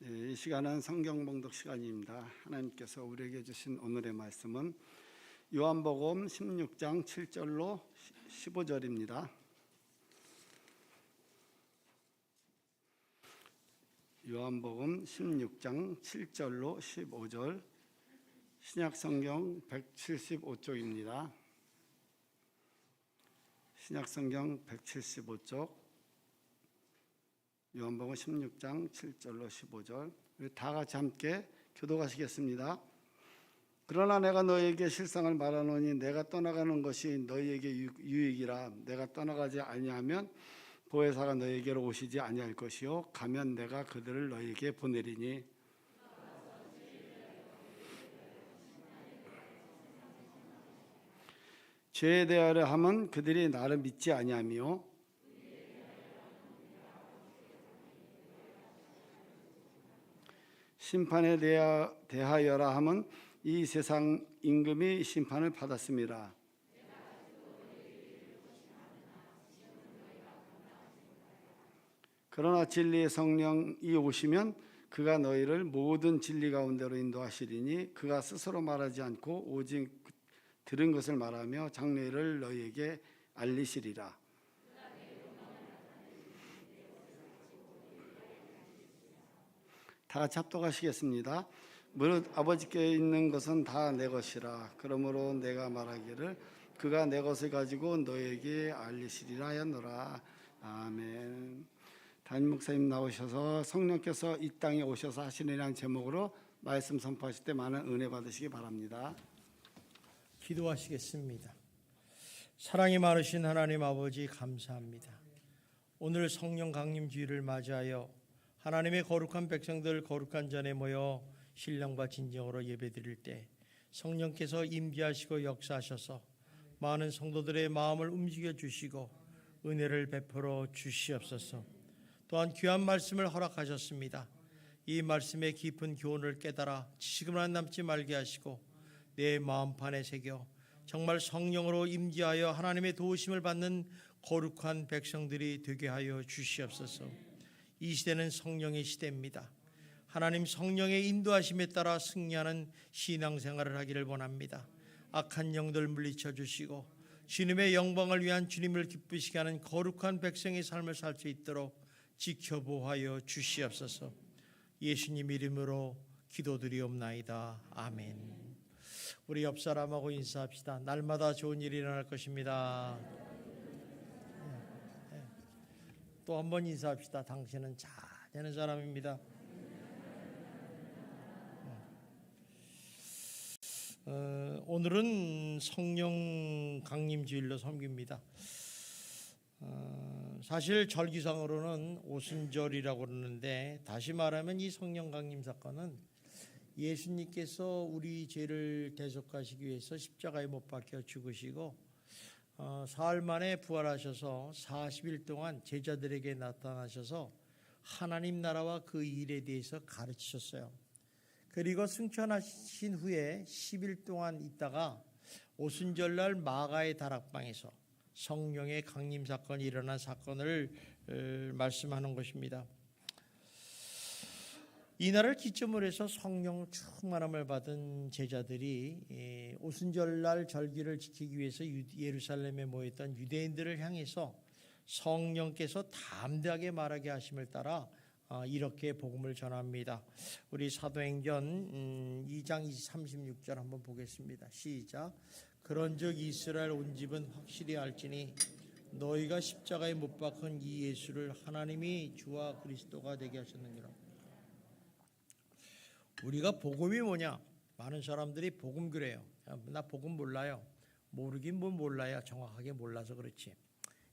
이 시간은 성경 봉독 시간입니다. 하나님께서 우리에게 주신 오늘의 말씀은 요한복음 16장 7절로 15절입니다. 요한복음 16장 7절로 15절, 신약성경 175쪽입니다. 신약성경 175쪽, 요한복음 16장 7절로 15절, 우리 다 같이 함께 교독하시겠습니다. 그러나 내가 너희에게 실상을 말하노니 내가 떠나가는 것이 너희에게 유익이라. 내가 떠나가지 아니하면 보혜사가 너희에게로 오시지 아니할 것이요 가면 내가 그들을 너희에게 보내리니 죄에 대하여 함은 그들이 나를 믿지 아니하며 심판에 대하여라 함은 이 세상 임금이 심판을 받았습니다. 그러나 진리의 성령이 오시면 그가 너희를 모든 진리 가운데로 인도하시리니 그가 스스로 말하지 않고 오직 들은 것을 말하며 장래를 너희에게 알리시리라. 다 같이 합독하시겠습니다. 무릇 아버지께 있는 것은 다 내 것이라. 그러므로 내가 말하기를 그가 내 것을 가지고 너희에게 알리시리라 하였노라. 아멘. 담임 목사님 나오셔서 성령께서 이 땅에 오셔서 하시느라는 제목으로 말씀 선포하실 때 많은 은혜 받으시기 바랍니다. 기도하시겠습니다. 사랑이 많으신 하나님 아버지 감사합니다. 오늘 성령 강림 주일을 맞이하여 하나님의 거룩한 백성들 거룩한 전에 모여 신령과 진정으로 예배드릴 때 성령께서 임재하시고 역사하셔서 많은 성도들의 마음을 움직여 주시고 은혜를 베풀어 주시옵소서. 또한 귀한 말씀을 허락하셨습니다. 이 말씀의 깊은 교훈을 깨달아 지식으로만 남지 말게 하시고 내 마음판에 새겨 정말 성령으로 임재하여 하나님의 도우심을 받는 거룩한 백성들이 되게 하여 주시옵소서. 이 시대는 성령의 시대입니다. 하나님 성령의 인도하심에 따라 승리하는 신앙생활을 하기를 원합니다. 악한 영들 물리쳐 주시고 주님의 영광을 위한 주님을 기쁘시게 하는 거룩한 백성의 삶을 살 수 있도록 지켜보하여 주시옵소서. 예수님 이름으로 기도드리옵나이다. 아멘. 우리 옆 사람하고 인사합시다. 날마다 좋은 일이 일어날 것입니다. 또 한 번 인사합시다. 당신은 잘 되는 사람입니다. 오늘은 성령 강림 주일로 섬깁니다. 사실 절기상으로는 오순절이라고 그러는데 다시 말하면 이 성령 강림 사건은 예수님께서 우리 죄를 대속하시기 위해서 십자가에 못 박혀 죽으시고 사흘 만에 부활하셔서 40일 동안 제자들에게 나타나셔서 하나님 나라와 그 일에 대해서 가르치셨어요. 그리고 승천하신 후에 10일 동안 있다가 오순절날 마가의 다락방에서 성령의 강림 사건이 일어난 사건을 말씀하는 것입니다. 이날을 기점으로 해서 성령 충만함을 받은 제자들이 오순절날 절기를 지키기 위해서 예루살렘에 모였던 유대인들을 향해서 성령께서 담대하게 말하게 하심을 따라 이렇게 복음을 전합니다. 우리 사도행전 2장 36절 한번 보겠습니다. 시작. 그런즉 이스라엘 온 집은 확실히 알지니 너희가 십자가에 못 박은 이 예수를 하나님이 주와 그리스도가 되게 하셨느니라. 우리가 복음이 뭐냐? 많은 사람들이 복음 그래요. 나 복음 몰라요. 모르긴 뭐 몰라요. 정확하게 몰라서 그렇지.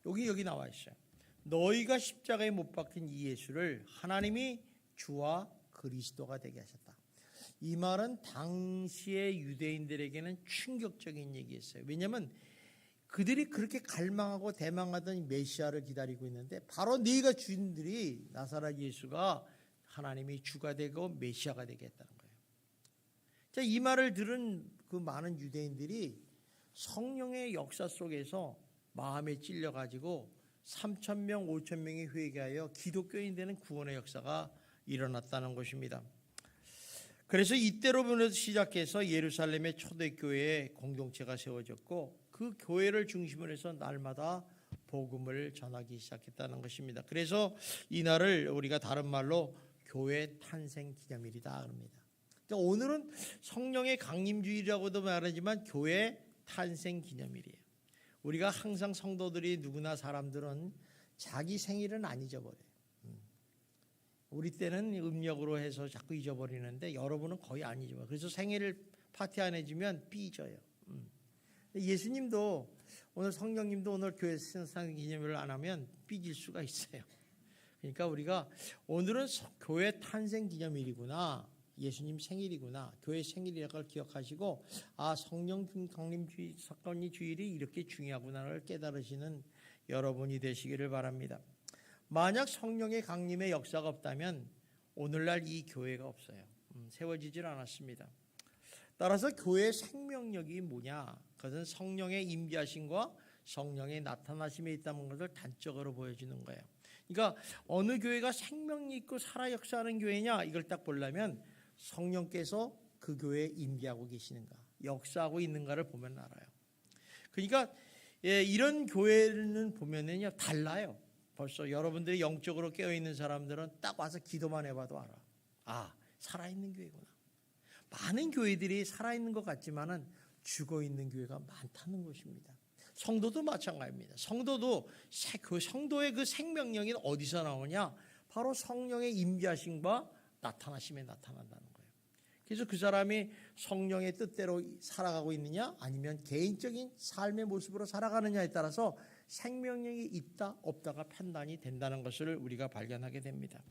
여기 나와 있어요. 너희가 십자가에 못 박힌 이 예수를 하나님이 주와 그리스도가 되게 하셨다. 이 말은 당시의 유대인들에게는 충격적인 얘기였어요. 왜냐하면 그들이 그렇게 갈망하고 대망하던 메시아를 기다리고 있는데 바로 네가 주인들이 나사렛 예수가 하나님이 주가 되고 메시아가 되게 했다는 거예요. 자, 이 말을 들은 그 많은 유대인들이 성령의 역사 속에서 마음에 찔려가지고 3,000명, 5,000명이 회개하여 기독교인 되는 구원의 역사가 일어났다는 것입니다. 그래서 이때로부터 시작해서 예루살렘의 초대교회의 공동체가 세워졌고 그 교회를 중심으로 해서 날마다 복음을 전하기 시작했다는 것입니다. 그래서 이날을 우리가 다른 말로 교회 탄생 기념일이다 합니다. 그러니까 오늘은 성령의 강림주일이라고도 말하지만 교회 탄생 기념일이에요. 우리가 항상 성도들이 누구나 사람들은 자기 생일은 안 잊어버려요. 우리 때는 음력으로 해서 자꾸 잊어버리는데 여러분은 거의 안 잊어버려요. 그래서 생일을 파티 안 해주면 삐져요. 예수님도 오늘 성령님도 오늘 교회 탄생 기념일을 안 하면 삐질 수가 있어요. 그러니까 우리가 오늘은 교회 탄생 기념일이구나, 예수님 생일이구나, 교회 생일이라는 걸 기억하시고 성령 강림 사건이 주일이 이렇게 중요하구나를 깨달으시는 여러분이 되시기를 바랍니다. 만약 성령의 강림의 역사가 없다면 오늘날 이 교회가 없어요. 세워지질 않았습니다. 따라서 교회의 생명력이 뭐냐? 그것은 성령의 임재하심과 성령의 나타나심에 있다는 것을 단적으로 보여주는 거예요. 그러니까 어느 교회가 생명력 있고 살아 역사하는 교회냐 이걸 딱 보려면 성령께서 그 교회에 임재하고 계시는가, 역사하고 있는가를 보면 알아요. 그러니까 이런 교회는 보면은요 달라요. 벌써 여러분들이 영적으로 깨어있는 사람들은 딱 와서 기도만 해봐도 알아. 살아있는 교회구나. 많은 교회들이 살아있는 것 같지만은 죽어있는 교회가 많다는 것입니다. 성도도 마찬가지입니다. 성도도 그 성도의 그 생명력이 어디서 나오냐? 바로 성령의 임재하심과 나타나심에 나타난다는 거예요. 그래서 그 사람이 성령의 뜻대로 살아가고 있느냐 아니면 개인적인 삶의 모습으로 살아가느냐에 따라서 생명력이 있다 없다가 판단이 된다는 것을 우리가 발견하게 됩니다.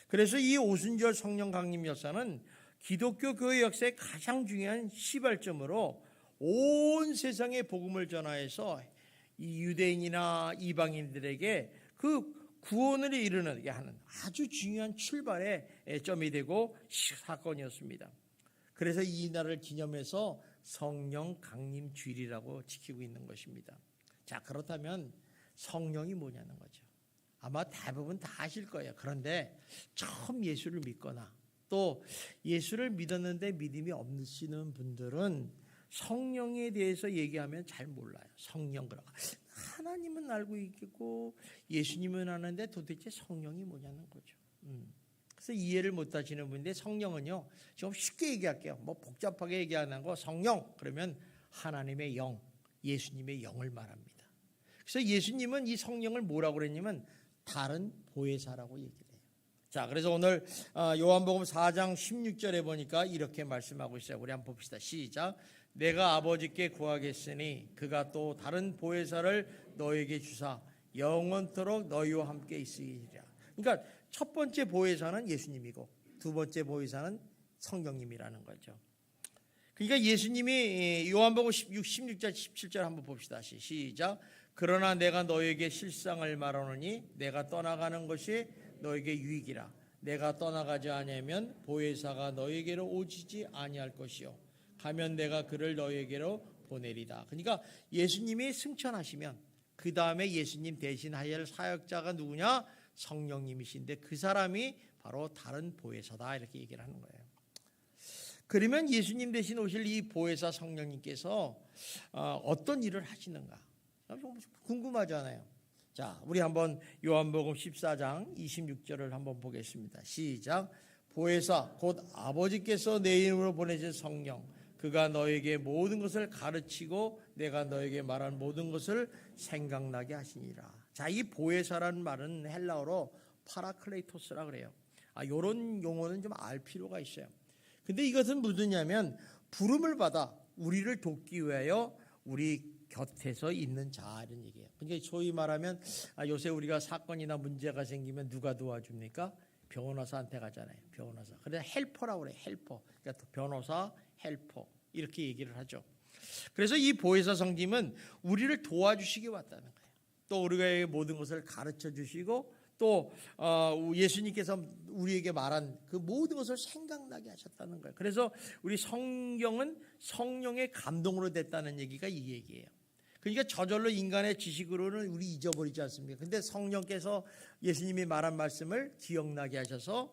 그래서 이 오순절 성령 강림 역사는 기독교 교회 역사의 가장 중요한 시발점으로 온 세상에 복음을 전하여서 이 유대인이나 이방인들에게 그 구원을 이루게 하는 아주 중요한 출발의 점이 되고 사건이었습니다. 그래서 이 날을 기념해서 성령 강림 주일이라고 지키고 있는 것입니다. 자, 그렇다면 성령이 뭐냐는 거죠. 아마 대부분 다 아실 거예요. 그런데 처음 예수를 믿거나 또 예수를 믿었는데 믿음이 없으시는 분들은 성령에 대해서 얘기하면 잘 몰라요. 성령 그러고 하나님은 알고 있겠고 예수님은 아는데 도대체 성령이 뭐냐는 거죠. 그래서 이해를 못 하시는 분인데 성령은요, 지금 쉽게 얘기할게요. 뭐 복잡하게 얘기하는 거 성령 그러면 하나님의 영, 예수님의 영을 말합니다. 그래서 예수님은 이 성령을 뭐라고 그랬냐면 다른 보혜사라고 얘기를 해요. 자, 그래서 오늘 요한복음 4장 16절에 보니까 이렇게 말씀하고 있어요. 우리 한번 봅시다. 시작. 내가 아버지께 구하겠으니 그가 또 다른 보혜사를 너에게 주사 영원토록 너희와 함께 있으리라. 그러니까 첫 번째 보혜사는 예수님이고 두 번째 보혜사는 성령님이라는 거죠. 그러니까 예수님이 요한복음 16절 17절 한번 봅시다. 시작. 그러나 내가 너에게 실상을 말하노니 내가 떠나가는 것이 너에게 유익이라. 내가 떠나가지 아니하면 보혜사가 너에게로 오지지 아니할 것이요 가면 내가 그를 너에게로 보내리다. 그러니까 예수님이 승천하시면 그 다음에 예수님 대신 할 사역자가 누구냐? 성령님이신데 그 사람이 바로 다른 보혜사다 이렇게 얘기를 하는 거예요. 그러면 예수님 대신 오실 이 보혜사 성령님께서 어떤 일을 하시는가? 궁금하잖아요. 자, 우리 한번 요한복음 14장 26절을 한번 보겠습니다. 시작. 보혜사 곧 아버지께서 내 이름으로 보내신 성령 그가 너에게 모든 것을 가르치고 내가 너에게 말한 모든 것을 생각나게 하시니라. 자, 이 보혜사라는 말은 헬라어로 파라클레이토스라 그래요. 이런 용어는 좀 알 필요가 있어요. 근데 이것은 무엇이냐면 부름을 받아 우리를 돕기 위하여 우리 곁에서 있는 자 이런 얘기예요. 그러니까 소위 말하면 요새 우리가 사건이나 문제가 생기면 누가 도와줍니까? 변호사한테 가잖아요. 변호사. 그래서 헬퍼라고 그래요. 헬퍼. 그러니까 변호사, 헬퍼 이렇게 얘기를 하죠. 그래서 이 보혜사 성님은 우리를 도와주시기 왔다는 거예요. 또 우리에게 모든 것을 가르쳐 주시고 또 예수님께서 우리에게 말한 그 모든 것을 생각나게 하셨다는 거예요. 그래서 우리 성경은 성령의 감동으로 됐다는 얘기가 이 얘기예요. 그러니까 저절로 인간의 지식으로는 우리 잊어버리지 않습니까? 근데 성령께서 예수님이 말한 말씀을 기억나게 하셔서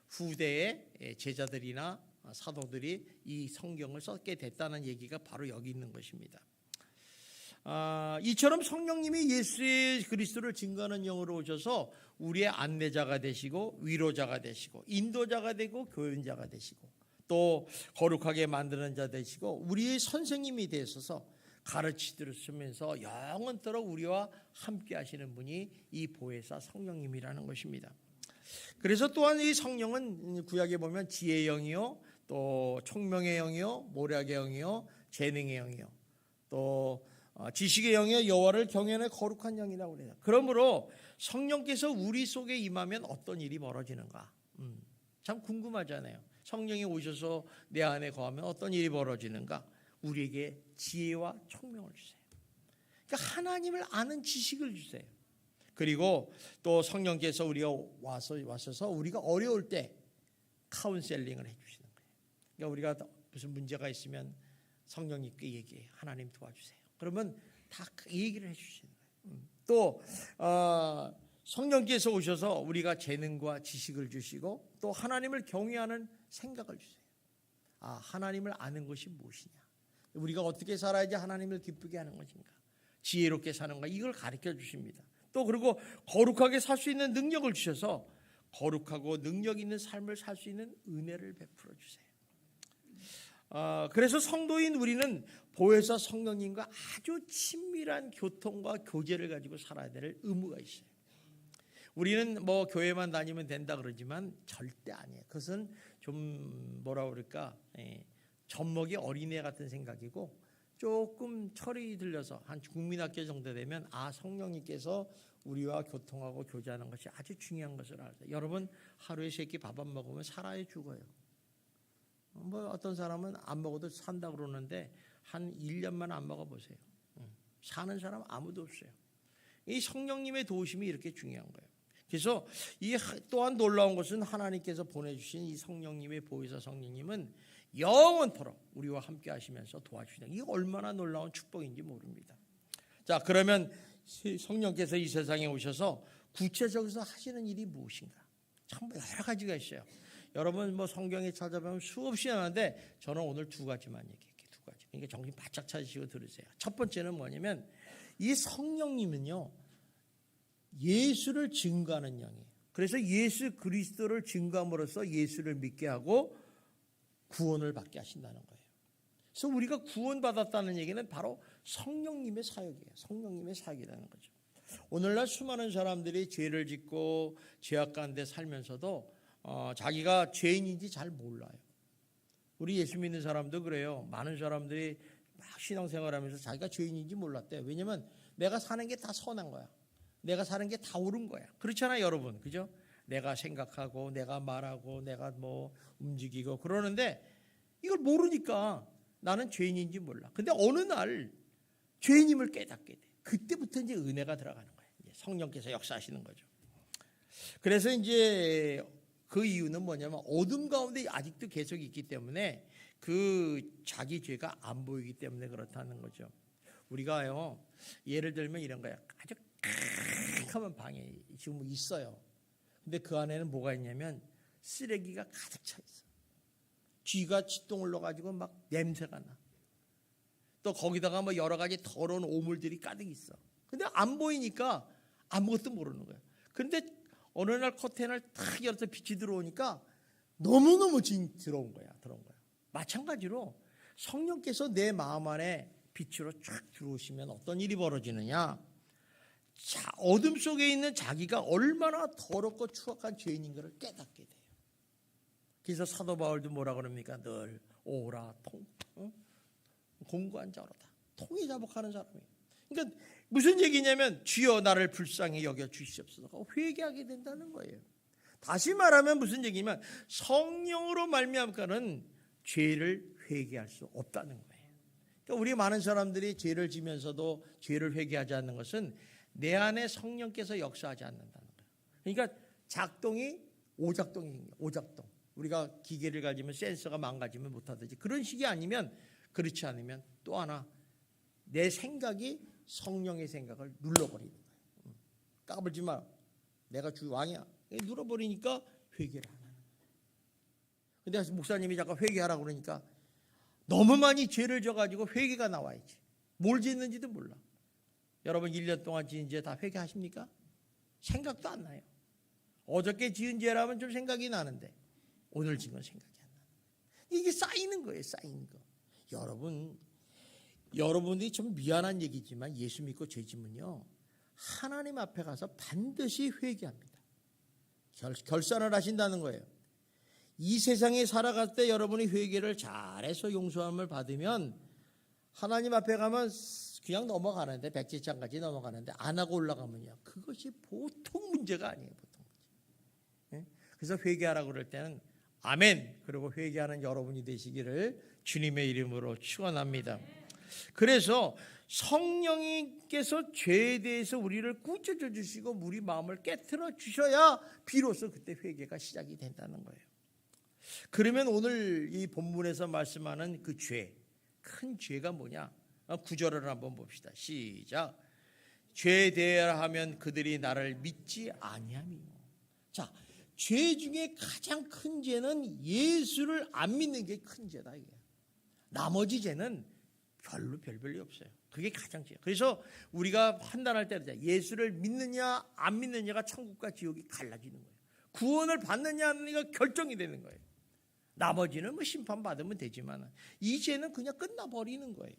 후대의 제자들이나 사도들이 이 성경을 썼게 됐다는 얘기가 바로 여기 있는 것입니다. 이처럼 성령님이 예수의 그리스도를 증거하는 영으로 오셔서 우리의 안내자가 되시고 위로자가 되시고 인도자가 되고 교훈자가 되시고 또 거룩하게 만드는 자 되시고 우리의 선생님이 되셔서 가르치시면서 영원토록 우리와 함께 하시는 분이 이 보혜사 성령님이라는 것입니다. 그래서 또한 이 성령은 구약에 보면 지혜의 영이요 또 총명의 영이요 모략의 영이요 재능의 영이요 또 지식의 영이요 여호와를 경외하는 거룩한 영이라고 그래요. 그러므로 성령께서 우리 속에 임하면 어떤 일이 벌어지는가? 참 궁금하잖아요. 성령이 오셔서 내 안에 거하면 어떤 일이 벌어지는가? 우리에게 지혜와 총명을 주세요. 그러니까 하나님을 아는 지식을 주세요. 그리고 또 성령께서 우리가 와셔서 우리가 어려울 때 카운셀링을 해주시는 거예요. 그러니까 우리가 무슨 문제가 있으면 성령님께 얘기해요. 하나님 도와주세요. 그러면 다 얘기를 해주시는 거예요. 또 성령께서 오셔서 우리가 재능과 지식을 주시고 또 하나님을 경외하는 생각을 주세요. 하나님을 아는 것이 무엇이냐? 우리가 어떻게 살아야지 하나님을 기쁘게 하는 것인가? 지혜롭게 사는가? 이걸 가르쳐 주십니다. 또 그리고 거룩하게 살 수 있는 능력을 주셔서 거룩하고 능력 있는 삶을 살 수 있는 은혜를 베풀어 주세요. 그래서 성도인 우리는 보혜사 성령님과 아주 친밀한 교통과 교제를 가지고 살아야 될 의무가 있어요. 우리는 뭐 교회만 다니면 된다 그러지만 절대 아니에요. 그것은 좀 뭐라 그럴까 젖먹이 어린애 같은 생각이고 조금 철이 들려서 한 국민학교 정도 되면 성령님께서 우리와 교통하고 교제하는 것이 아주 중요한 것을 알아요. 여러분 하루에 3끼 밥 안 먹으면 살아야 죽어요. 뭐 어떤 사람은 안 먹어도 산다 그러는데 한 1년만 안 먹어보세요. 사는 사람 아무도 없어요. 이 성령님의 도우심이 이렇게 중요한 거예요. 그래서 이 또한 놀라운 것은 하나님께서 보내주신 이 성령님의 보혜사 성령님은 영원토록 우리와 함께 하시면서 도와주시는 이게 얼마나 놀라운 축복인지 모릅니다. 자, 그러면 성령께서 이 세상에 오셔서 구체적으로 하시는 일이 무엇인가? 참 여러 가지가 있어요. 여러분 뭐 성경에 찾아보면 수없이 나오는데 저는 오늘 2가지만 얘기할게요. 2가지. 그러니까 정신 바짝 차리시고 들으세요. 첫 번째는 뭐냐면 이 성령님은요 예수를 증거하는 영이에요. 그래서 예수 그리스도를 증거함으로써 예수를 믿게 하고 구원을 받게 하신다는 거예요. 그래서 우리가 구원받았다는 얘기는 바로 성령님의 사역이에요. 성령님의 사역이라는 거죠. 오늘날 수많은 사람들이 죄를 짓고 죄악 가운데 살면서도 자기가 죄인인지 잘 몰라요. 우리 예수 믿는 사람도 그래요. 많은 사람들이 막 신앙생활하면서 자기가 죄인인지 몰랐대요. 왜냐하면 내가 사는 게 다 선한 거야. 내가 사는 게 다 옳은 거야. 그렇잖아요, 여러분. 그죠? 내가 생각하고 내가 말하고 내가 뭐 움직이고 그러는데 이걸 모르니까 나는 죄인인지 몰라. 근데 어느 날 죄인임을 깨닫게 돼. 그때부터 이제 은혜가 들어가는 거예요. 이제 성령께서 역사하시는 거죠. 그래서 이제 그 이유는 뭐냐면 어둠 가운데 아직도 계속 있기 때문에 그 자기 죄가 안 보이기 때문에 그렇다는 거죠. 우리가요 예를 들면 이런 거예요. 아주 캄캄한 방에 지금 있어요. 근데 그 안에는 뭐가 있냐면 쓰레기가 가득 차 있어. 쥐가 치똥을 넣어가지고 막 냄새가 나. 또 거기다가 뭐 여러 가지 더러운 오물들이 가득 있어. 근데 안 보이니까 아무것도 모르는 거야. 그런데 어느 날 커튼을 탁 열어서 빛이 들어오니까 너무너무 들어온 거야. 마찬가지로 성령께서 내 마음 안에 빛으로 쫙 들어오시면 어떤 일이 벌어지느냐. 어둠 속에 있는 자기가 얼마나 더럽고 추악한 죄인인가를 깨닫게 돼요. 그래서 사도 바울도 뭐라 그럽니까? 늘 오라 공고한 자로다. 통이 자복하는 사람이에요. 그러니까 무슨 얘기냐면 주여 나를 불쌍히 여겨 주시옵소서 회개하게 된다는 거예요. 다시 말하면 무슨 얘기냐면 성령으로 말미암아는 죄를 회개할 수 없다는 거예요. 그러니까 우리 많은 사람들이 죄를 지면서도 죄를 회개하지 않는 것은 내 안에 성령께서 역사하지 않는다는 거예요. 그러니까 작동이 오작동이에요. 오작동. 우리가 기계를 가지면 센서가 망가지면 못하듯이 그런 식이 아니면 그렇지 않으면 또 하나 내 생각이 성령의 생각을 눌러버리는 거예요. 까불지 마. 내가 주 왕이야. 눌러버리니까 회개를 안 하는 거예요. 근데 목사님이 잠깐 회개하라고 그러니까 너무 많이 죄를 져가지고 회개가 나와야지. 뭘 짓는지도 몰라. 여러분 1년 동안 지은 죄 다 회개하십니까? 생각도 안 나요. 어저께 지은 죄라면 좀 생각이 나는데 오늘 지은 건 생각이 안 나요. 이게 쌓이는 거예요. 쌓이는 거. 여러분들이 좀 미안한 얘기지만 예수 믿고 죄 지면요 하나님 앞에 가서 반드시 회개합니다. 결산을 하신다는 거예요. 이 세상에 살아갈 때 여러분이 회개를 잘해서 용서함을 받으면 하나님 앞에 가면 그냥 넘어가는데 백지장까지 넘어가는데 안 하고 올라가면요 그것이 보통 문제가 아니에요. 보통 문제. 그래서 회개하라고 그럴 때는 아멘 그리고 회개하는 여러분이 되시기를 주님의 이름으로 축원합니다. 그래서 성령님께서 죄에 대해서 우리를 꾸짖어 주시고 우리 마음을 깨트려 주셔야 비로소 그때 회개가 시작이 된다는 거예요. 그러면 오늘 이 본문에서 말씀하는 그 죄, 큰 죄가 뭐냐? 구절을 한번 봅시다. 시작. 죄에 대하면 그들이 나를 믿지 아니하며. 자, 죄 중에 가장 큰 죄는 예수를 안 믿는 게 큰 죄다 이게. 나머지 죄는 별별이 없어요. 그게 가장 죄. 그래서 우리가 판단할 때 예수를 믿느냐 안 믿느냐가 천국과 지옥이 갈라지는 거예요. 구원을 받느냐 안 받느냐가 결정이 되는 거예요. 나머지는 뭐 심판받으면 되지만 이 죄는 그냥 끝나버리는 거예요.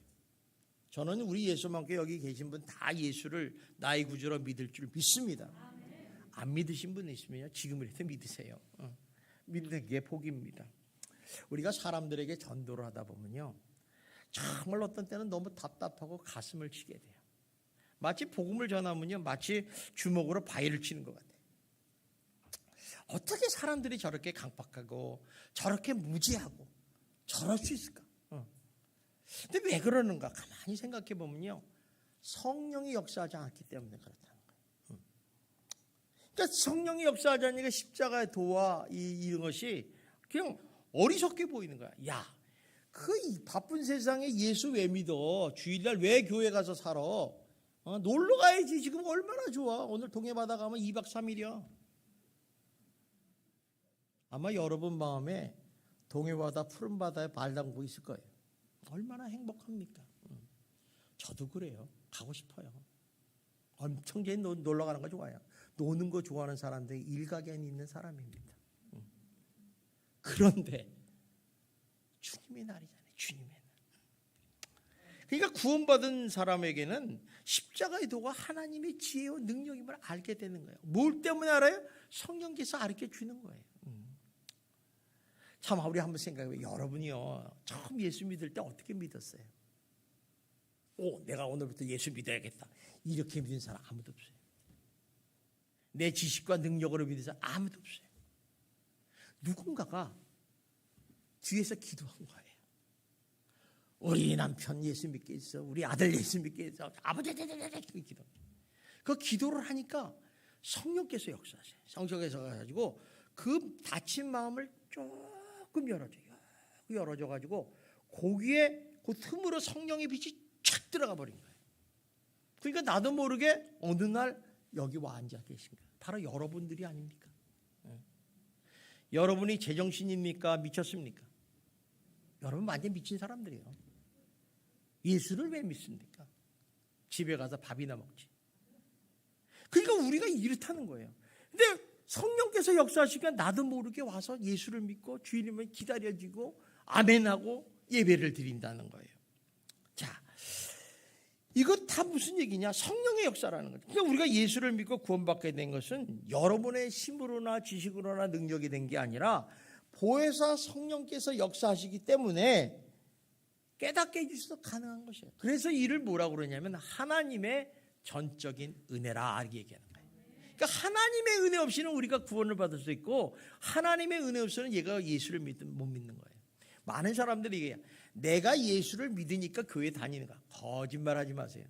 저는 우리 예수만큼 여기 계신 분 다 예수를 나의 구주로 믿을 줄 믿습니다. 안 믿으신 분 있으면 지금이라도 믿으세요. 믿는 게 복입니다. 우리가 사람들에게 전도를 하다 보면요 정말 어떤 때는 너무 답답하고 가슴을 치게 돼요. 마치 복음을 전하면요 마치 주먹으로 바위를 치는 것 같아요. 어떻게 사람들이 저렇게 강박하고 저렇게 무지하고 저럴 수 있을까? 근데 왜 그러는가? 가만히 생각해 보면요 성령이 역사하지 않기 때문에 그렇다는 거예요. 그러니까 성령이 역사하지 않으니까 십자가의 도와 이런 것이 그냥 어리석게 보이는 거야. 야, 그 바쁜 세상에 예수 왜 믿어? 주일날 왜 교회 가서 살아? 놀러 가야지. 지금 얼마나 좋아. 오늘 동해바다 가면 2박 3일이야. 아마 여러분 마음에 동해바다 푸른 바다에 발 담고 있을 거예요. 얼마나 행복합니까? 저도 그래요. 가고 싶어요. 엄청 놀러 가는 거 좋아요. 노는 거 좋아하는 사람들이 일각에 있는 사람입니다. 그런데 주님의 날이잖아요. 주님의 날. 그러니까 구원받은 사람에게는 십자가의 도가 하나님의 지혜와 능력임을 알게 되는 거예요. 뭘 때문에 알아요? 성령께서 가르쳐 주는 거예요. 참 우리 한번 생각해봐요. 여러분이요 처음 예수 믿을 때 어떻게 믿었어요? 내가 오늘부터 예수 믿어야겠다 이렇게 믿는 사람 아무도 없어요. 내 지식과 능력으로 믿는 사람 아무도 없어요. 누군가가 뒤에서 기도한 거예요. 우리 남편 예수 믿게 해서 우리 아들 예수 믿게 해서 아버지 기도. 그 기도를 하니까 성령께서 역사하세요. 성령께서 가지고 그 닫힌 마음을 조금 열어줘가지고 거기에 그 틈으로 성령의 빛이 촥 들어가 버린 거예요. 그러니까 나도 모르게 어느 날 여기 와 앉아 계신 거예요. 바로 여러분들이 아닙니까? 여러분이 제정신입니까? 미쳤습니까? 여러분 완전 미친 사람들이에요. 예수를 왜 믿습니까? 집에 가서 밥이나 먹지. 그러니까 우리가 이렇다는 거예요. 근데 성령께서 역사하시니까 나도 모르게 와서 예수를 믿고 주님을 기다려지고 아멘하고 예배를 드린다는 거예요. 자, 이거 다 무슨 얘기냐? 성령의 역사라는 거죠. 그러니까 우리가 예수를 믿고 구원받게 된 것은 여러분의 힘으로나 지식으로나 능력이 된 게 아니라 보혜사 성령께서 역사하시기 때문에 깨닫게 해주셔서 가능한 것이에요. 그래서 이를 뭐라고 그러냐면 하나님의 전적인 은혜라 이렇게 얘기하는 거예요. 그러니까 하나님의 은혜 없이는 우리가 구원을 받을 수 있고 하나님의 은혜 없이는 얘가 예수를 못 믿는 거예요. 많은 사람들이 얘기해요. 내가 예수를 믿으니까 교회 다니는가? 거짓말하지 마세요.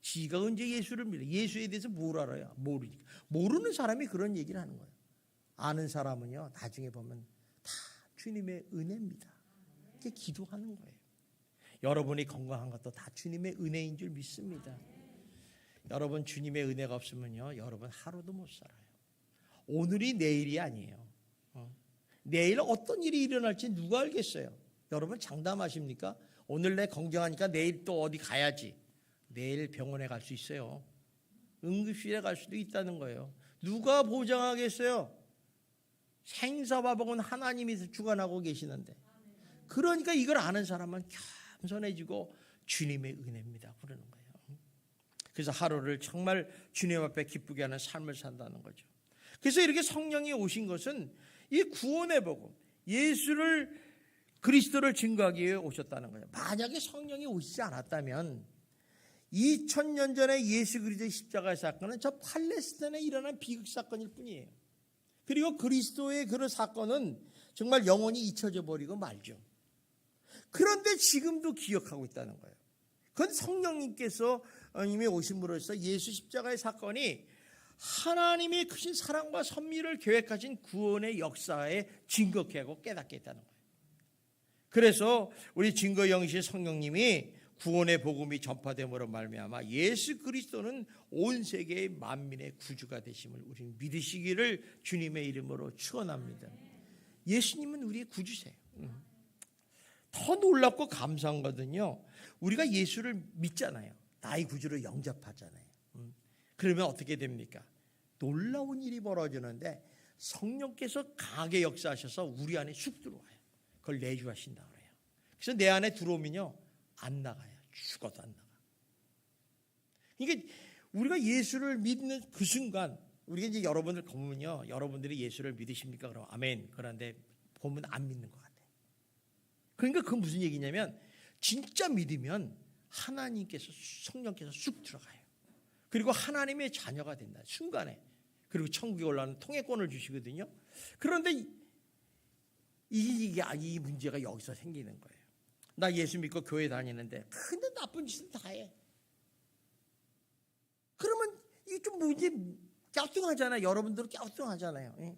지가 언제 예수를 믿어? 예수에 대해서 뭘 알아요? 모르니까. 모르는 사람이 그런 얘기를 하는 거예요. 아는 사람은요 나중에 보면 다 주님의 은혜입니다. 이렇게 기도하는 거예요. 여러분이 건강한 것도 다 주님의 은혜인 줄 믿습니다. 여러분 주님의 은혜가 없으면요 여러분 하루도 못 살아요. 오늘이 내일이 아니에요. 내일 어떤 일이 일어날지 누가 알겠어요? 여러분 장담하십니까? 오늘 내 건강하니까 내일 또 어디 가야지. 내일 병원에 갈 수 있어요. 응급실에 갈 수도 있다는 거예요. 누가 보장하겠어요? 생사화복은 하나님이 주관하고 계시는데. 그러니까 이걸 아는 사람은 겸손해지고 주님의 은혜입니다 그러는 거예요. 그래서 하루를 정말 주님 앞에 기쁘게 하는 삶을 산다는 거죠. 그래서 이렇게 성령이 오신 것은 이 구원의 복음, 예수를 그리스도를 증거하기 위해 오셨다는 거예요. 만약에 성령이 오시지 않았다면 2000년 전에 예수 그리스도의 십자가의 사건은 저 팔레스타인에 일어난 비극 사건일 뿐이에요. 그리고 그리스도의 그런 사건은 정말 영원히 잊혀져 버리고 말죠. 그런데 지금도 기억하고 있다는 거예요. 그건 성령님께서 이미 오심으로써 예수 십자가의 사건이 하나님의 크신 사랑과 섭리를 계획하신 구원의 역사에 증거케 하고 깨닫게 했다는 거예요. 그래서 우리 증거 영이신 성령님이 구원의 복음이 전파됨으로 말미암아 예수 그리스도는 온 세계의 만민의 구주가 되심을 우리는 믿으시기를 주님의 이름으로 축원합니다. 예수님은 우리의 구주세요. 더 놀랍고 감사한 거든요. 우리가 예수를 믿잖아요. 나의 구주로 영접하잖아요. 그러면 어떻게 됩니까? 놀라운 일이 벌어지는데 성령께서 강하게 역사하셔서 우리 안에 쑥 들어와요. 그걸 내주하신다 그래요. 그래서 내 안에 들어오면요 안 나가요. 죽어도 안 나가. 그러니까 우리가 예수를 믿는 그 순간 우리가 이제 여러분들 보면요, 여러분들이 예수를 믿으십니까? 그럼 아멘. 그런데 보면 안 믿는 것 같아요. 그러니까 그건 무슨 얘기냐면 진짜 믿으면 하나님께서 성령께서 쑥 들어가요. 그리고 하나님의 자녀가 된다 순간에. 그리고 천국에 올라가는 통행권을 주시거든요. 그런데 이 문제가 여기서 생기는 거예요. 나 예수 믿고 교회 다니는데 근데 나쁜 짓은 다 해. 그러면 이게 좀 문제 갸우뚱하잖아요. 여러분들은 갸우뚱하잖아요.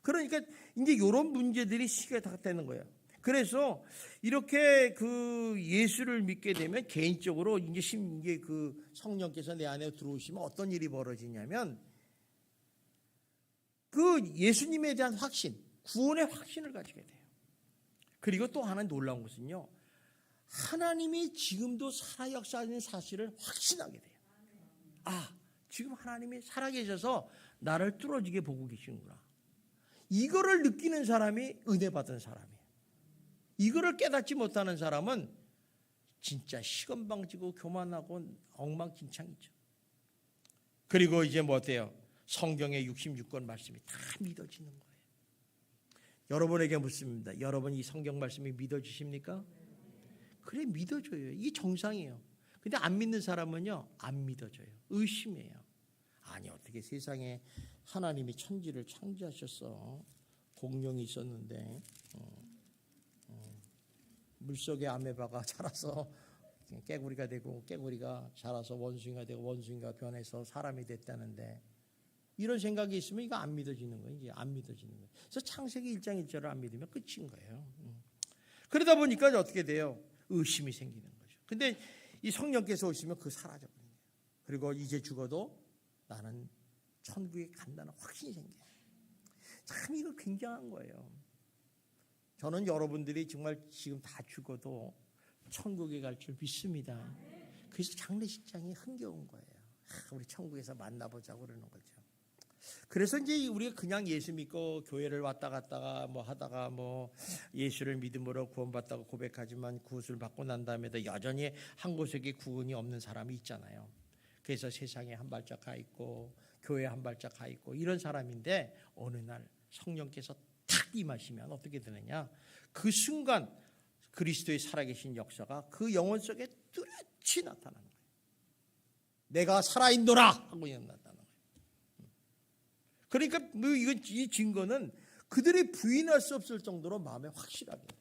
그러니까 이제 이런 문제들이 시계가 되는 거예요. 그래서 이렇게 그 예수를 믿게 되면 개인적으로 이제 그 성령께서 내 안에 들어오시면 어떤 일이 벌어지냐면 그 예수님에 대한 확신, 구원의 확신을 가지게 돼요. 그리고 또 하나 놀라운 것은요, 하나님이 지금도 살아 역사하는 사실을 확신하게 돼요. 아, 지금 하나님이 살아계셔서 나를 뚫어지게 보고 계시는구나. 이거를 느끼는 사람이 은혜 받은 사람이에요. 이거를 깨닫지 못하는 사람은 진짜 시건방지고 교만하고 엉망진창이죠. 그리고 이제 뭐 어때요? 성경의 66권 말씀이 다 믿어지는 거예요. 여러분에게 묻습니다. 여러분 이 성경 말씀이 믿어지십니까? 그래, 믿어져요. 이게 정상이에요. 근데 안 믿는 사람은요, 안 믿어져요. 의심해요. 아니, 어떻게 세상에 하나님이 천지를 창조하셨어. 공룡이 있었는데 물속에 아메바가 자라서 깨구리가 되고 깨구리가 자라서 원숭이가 되고 원숭이가 변해서 사람이 됐다는데, 이런 생각이 있으면 이거 안 믿어지는 거예요. 이제 안 믿어지는 거예요. 그래서 창세기 1장 1절을 안 믿으면 끝인 거예요. 그러다 보니까 어떻게 돼요? 의심이 생기는 거죠. 근데 이 성령께서 오시면 그 사라져버려요. 그리고 이제 죽어도 나는 천국에 간다는 확신이 생겨요. 참 이거 굉장한 거예요. 저는 여러분들이 정말 지금 다 죽어도 천국에 갈 줄 믿습니다. 그래서 장례식장이 흥겨운 거예요. 우리 천국에서 만나보자고 그러는 거죠. 그래서 이제 우리가 그냥 예수 믿고 교회를 왔다 갔다가 뭐 하다가 뭐 예수를 믿음으로 구원받다고 고백하지만 구원을 받고 난 다음에도 여전히 한 곳에 구원이 없는 사람이 있잖아요. 그래서 세상에 한 발짝 가 있고 교회에 한 발짝 가 있고 이런 사람인데, 어느 날 성령께서 탁 임하시면 어떻게 되느냐, 그 순간 그리스도의 살아계신 역사가 그 영혼 속에 뚜렷이 나타나는 거예요. 내가 살아있노라 하고 나타나는 거예요. 그러니까 뭐 이 증거는 그들이 부인할 수 없을 정도로 마음에 확실하게 돼요.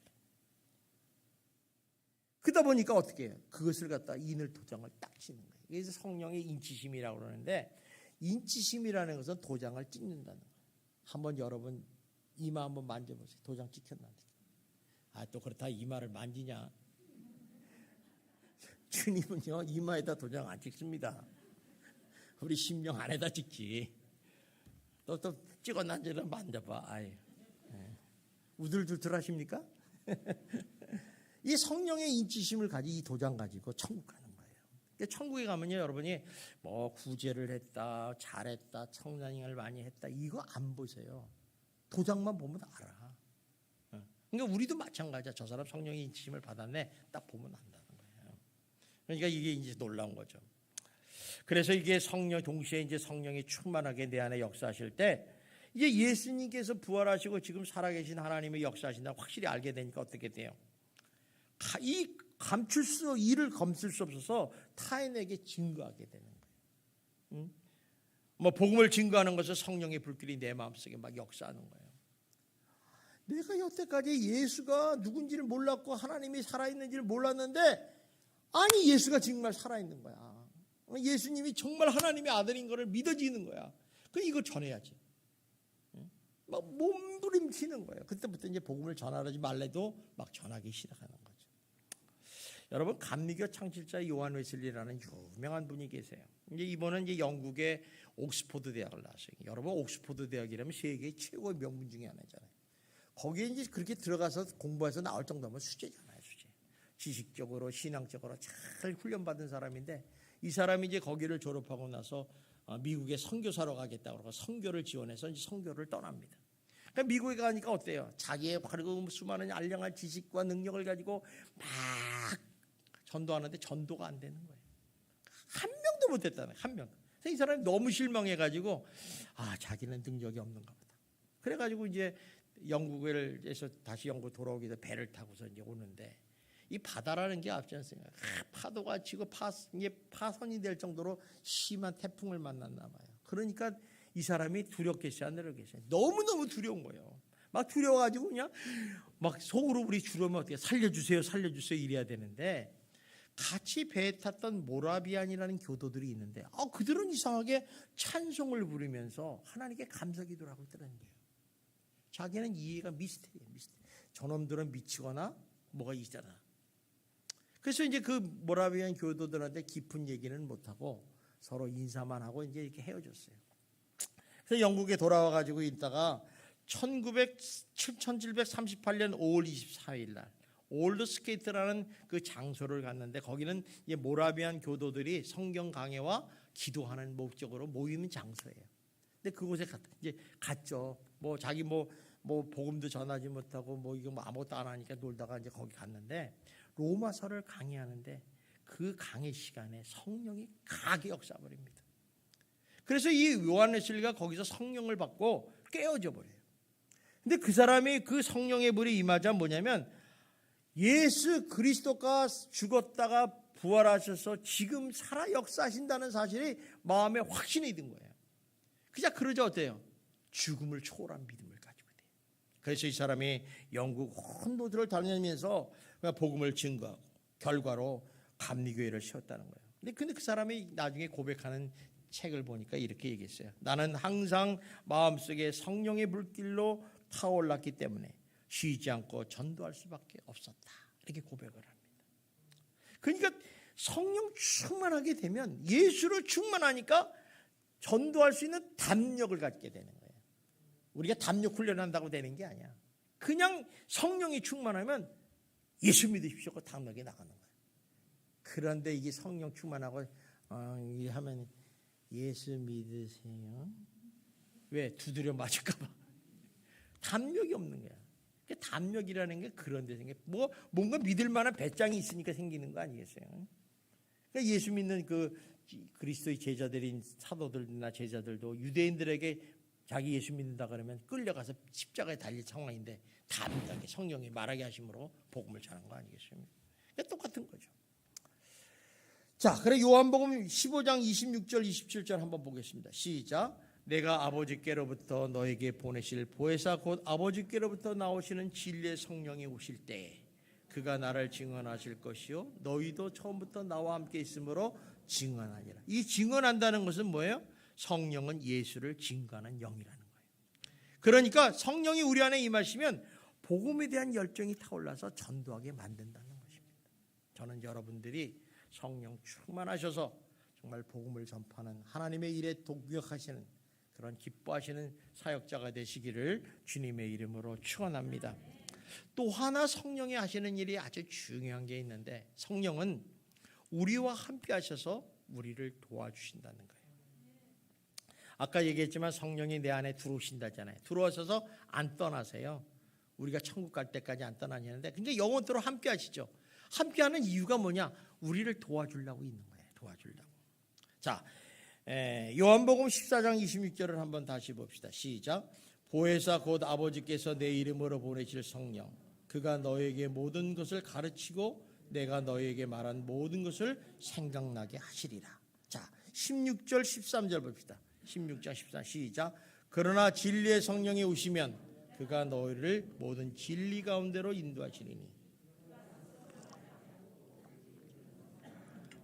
그러다 보니까 어떻게 해요? 그것을 갖다 인을 도장을 딱 찍는 거예요. 그래서 성령의 인치심이라고 그러는데, 인치심이라는 것은 도장을 찍는다는 거예요. 한번 여러분 이마 한번 만져보세요. 도장 찍혔나? 아, 또 그렇다 이마를 만지냐? 주님은요 이마에다 도장 안 찍습니다. 우리 심령 안에다 찍지. 또 찍어난지를 만져봐. 아이. 우들두들하십니까? 이 성령의 인치심을 가지고 이 도장 가지고 천국 가는 거예요. 그러니까 천국에 가면요, 여러분이 뭐 구제를 했다, 잘했다, 청산행을 많이 했다 이거 안 보세요. 도장만 보면 알아. 그러니까 우리도 마찬가지야. 저 사람 성령의 인치심을 받았네. 딱 보면 안다는 거예요. 그러니까 이게 이제 놀라운 거죠. 그래서 이게 성령 동시에 이제 성령이 충만하게 내 안에 역사하실 때 이제 예수님께서 부활하시고 지금 살아계신 하나님의 역사하신다 확실히 알게 되니까 어떻게 돼요? 이 이를 감출 수 없어서 타인에게 증거하게 되는 거예요. 뭐 복음을 증거하는 것은 성령의 불길이 내 마음속에 막 역사하는 거예요. 내가 여태까지 예수가 누군지를 몰랐고 하나님이 살아있는지를 몰랐는데 아니 예수가 정말 살아있는 거야. 예수님이 정말 하나님의 아들인 것을 믿어지는 거야. 그 이거 전해야지. 막 몸부림치는 거예요. 그때부터 이제 복음을 전하지 말래도 막 전하기 시작하는 거죠. 여러분 감리교 창실자 요한 웨슬리라는 유명한 분이 계세요. 이제 이번은 이제 영국의 옥스포드 대학을 나왔어요. 여러분 옥스포드 대학이라면 세계 최고의 명문 중에 하나잖아요. 거기에 이제 그렇게 들어가서 공부해서 나올 정도면 수제잖아요, 수제. 지식적으로 신앙적으로 잘 훈련받은 사람인데 이 사람이 이제 거기를 졸업하고 나서 미국에 선교사로 가겠다고 그러고 선교를 지원해서 이제 선교를 떠납니다. 그러니까 미국에 가니까 어때요? 자기의 바르고 수많은 알량한 지식과 능력을 가지고 막 전도하는데 전도가 안 되는 거예요. 한 명도 못 됐다는 거예요. 한 명. 그래서 이 사람이 너무 실망해가지고 자기는 능력이 없는가 보다. 그래가지고 이제 영국에서 다시 영국 돌아오기 위해서 배를 타고서 이제 오는데 이 바다라는 게 없지 않습니까? 파도가 치고 이게 파선이 될 정도로 심한 태풍을 만났나 봐요. 그러니까 이 사람이 두렵겠어요, 안 두렵겠어요? 너무너무 두려운 거예요. 막 두려워가지고 그냥 막 속으로 우리 주려면 어떻게 살려주세요, 살려주세요 이래야 되는데 같이 배에 탔던 모라비안이라는 교도들이 있는데 그들은 이상하게 찬송을 부르면서 하나님께 감사기도를 하고 있더라는 거예요. 자기는 이해가 미스테리예요. 저놈들은 미치거나 뭐가 있잖아. 그래서 이제 그 모라비안 교도들한테 깊은 얘기는 못하고 서로 인사만 하고 이제 이렇게 헤어졌어요. 그래서 영국에 돌아와 가지고 있다가 1738년 5월 24일 날 올드 스케이트라는 그 장소를 갔는데 거기는 이제 모라비안 교도들이 성경 강해와 기도하는 목적으로 모이는 장소예요. 근데 그곳에 갔죠. 뭐 자기 뭐 복음도 전하지 못하고 이거 아무것도 안 하니까 놀다가 이제 거기 갔는데 로마서를 강의하는데 그 강의 시간에 성령이 강하게 역사버립니다. 그래서 이 요한 웨슬리가 거기서 성령을 받고 깨어져 버려요. 근데 그 사람이 그 성령의 불이 임하자 뭐냐면 예수 그리스도가 죽었다가 부활하셔서 지금 살아 역사하신다는 사실이 마음에 확신이 든 거예요. 그러자 어때요? 죽음을 초월한 믿음을 가지고 돼요. 그래서 이 사람이 영국 혼도들을 다니면서 복음을 증거하고 결과로 감리교회를 세웠다는 거예요. 근데 그 사람이 나중에 고백하는 책을 보니까 이렇게 얘기했어요. 나는 항상 마음속에 성령의 불길로 타올랐기 때문에 쉬지 않고 전도할 수밖에 없었다. 이렇게 고백을 합니다. 그러니까 성령 충만하게 되면 예수로 충만하니까 전도할 수 있는 담력을 갖게 되는 거예요. 우리가 담력 훈련한다고 되는 게 아니야. 그냥 성령이 충만하면 예수 믿으십시오. 담력이 나가는 거예요. 그런데 이게 성령 충만하고 하면 예수 믿으세요. 왜? 두드려 맞을까 봐. 담력이 없는 거야. 담력이라는 게 그런 데 생겨. 뭔가 믿을 만한 배짱이 있으니까 생기는 거 아니겠어요? 그러니까 예수 믿는 그 그리스도의 제자들인 사도들이나 제자들도 유대인들에게 자기 예수 믿는다 그러면 끌려가서 십자가에 달릴 상황인데 담대하게 성령이 말하게 하심으로 복음을 전한 거 아니겠습니까? 그러니까 똑같은 거죠. 자, 그래 요한복음 15장 26절 27절 한번 보겠습니다. 시작. 내가 아버지께로부터 너에게 보내실 보혜사 곧 아버지께로부터 나오시는 진리의 성령이 오실 때 그가 나를 증언하실 것이요 너희도 처음부터 나와 함께 있으므로 증언하니라. 이 증언한다는 것은 뭐예요? 성령은 예수를 증거하는 영이라는 거예요. 그러니까 성령이 우리 안에 임하시면 복음에 대한 열정이 타올라서 전도하게 만든다는 것입니다. 저는 여러분들이 성령 충만하셔서 정말 복음을 전파하는 하나님의 일에 동역하시는 그런 기뻐하시는 사역자가 되시기를 주님의 이름으로 축원합니다. 또 하나 성령이 하시는 일이 아주 중요한 게 있는데, 성령은 우리와 함께 하셔서 우리를 도와주신다는 거예요. 아까 얘기했지만 성령이 내 안에 들어오신다잖아요. 들어오셔서 안 떠나세요. 우리가 천국 갈 때까지 안 떠나냐는데, 근데 영원토록 함께 하시죠. 함께 하는 이유가 뭐냐? 우리를 도와주려고 있는 거예요. 도와주려고. 자, 요한복음 14장 26절을 한번 다시 봅시다. 시작. 보혜사 곧 아버지께서 내 이름으로 보내실 성령, 그가 너에게 모든 것을 가르치고 내가 너에게 말한 모든 것을 생각나게 하시리라. 자, 16절 13절 봅시다. 16장 14 시작. 그러나 진리의 성령이 오시면 그가 너희를 모든 진리 가운데로 인도하시리니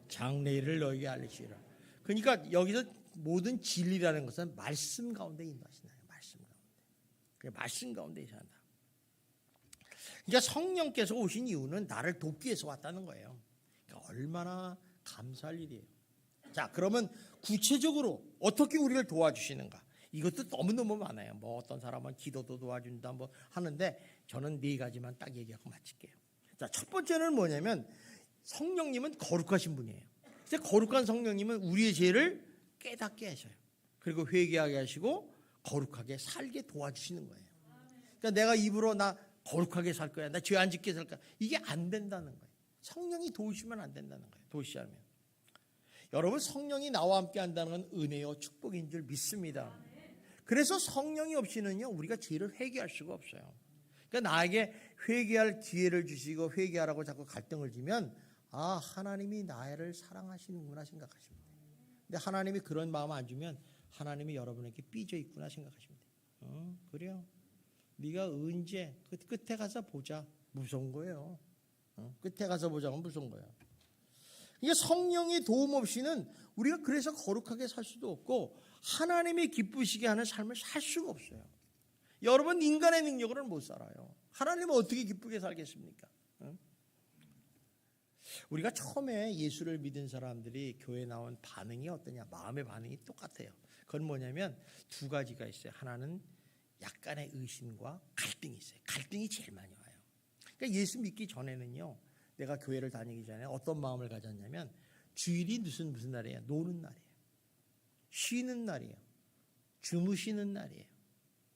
장래일을 너에게 알리시리라. 그러니까 여기서 모든 진리라는 것은 말씀 가운데 인도하신다. 말씀 가운데. 그 말씀 가운데 인도한다. 그러니까 성령께서 오신 이유는 나를 돕기 위해서 왔다는 거예요. 그러니까 얼마나 감사할 일이에요. 자, 그러면 구체적으로 어떻게 우리를 도와주시는가? 이것도 너무너무 많아요. 뭐 어떤 사람은 기도도 도와준다 뭐 하는데, 저는 네 가지만 딱 얘기하고 마칠게요. 자, 첫 번째는 뭐냐면 성령님은 거룩하신 분이에요. 그래서 거룩한 성령님은 우리의 죄를 깨닫게 하셔요. 그리고 회개하게 하시고 거룩하게 살게 도와주시는 거예요. 그러니까 내가 입으로 나 거룩하게 살 거야, 나 죄 안 짓게 살 거야, 이게 안 된다는 거예요. 성령이 도우시면 안 된다는 거예요. 도우시면. 여러분, 성령이 나와 함께 한다는 건 은혜요 축복인 줄 믿습니다. 그래서 성령이 없이는요 우리가 죄를 회개할 수가 없어요. 그러니까 나에게 회개할 기회를 주시고 회개하라고 자꾸 갈등을 주면, 아, 하나님이 나를 사랑하시는구나 생각하시면 돼요. 근데 하나님이 그런 마음 안 주면 하나님이 여러분에게 삐져 있구나 생각하시면 돼요. 그래요. 네가 언제 끝에 가서 보자. 무서운 거예요. 끝에 가서 보자면 무서운 거예요. 그러니까 성령의 도움 없이는 우리가 그래서 거룩하게 살 수도 없고 하나님이 기쁘시게 하는 삶을 살 수가 없어요. 여러분, 인간의 능력으로는 못 살아요. 하나님은 어떻게 기쁘게 살겠습니까? 우리가 처음에 예수를 믿은 사람들이 교회에 나온 반응이 어떠냐? 마음의 반응이 똑같아요. 그건 뭐냐면 두 가지가 있어요. 하나는 약간의 의심과 갈등이 있어요. 갈등이 제일 많이 와요. 그러니까 예수 믿기 전에는요, 내가 교회를 다니기 전에 어떤 마음을 가졌냐면, 주일이 무슨 날이에요? 노는 날이에요. 쉬는 날이에요. 주무시는 날이에요.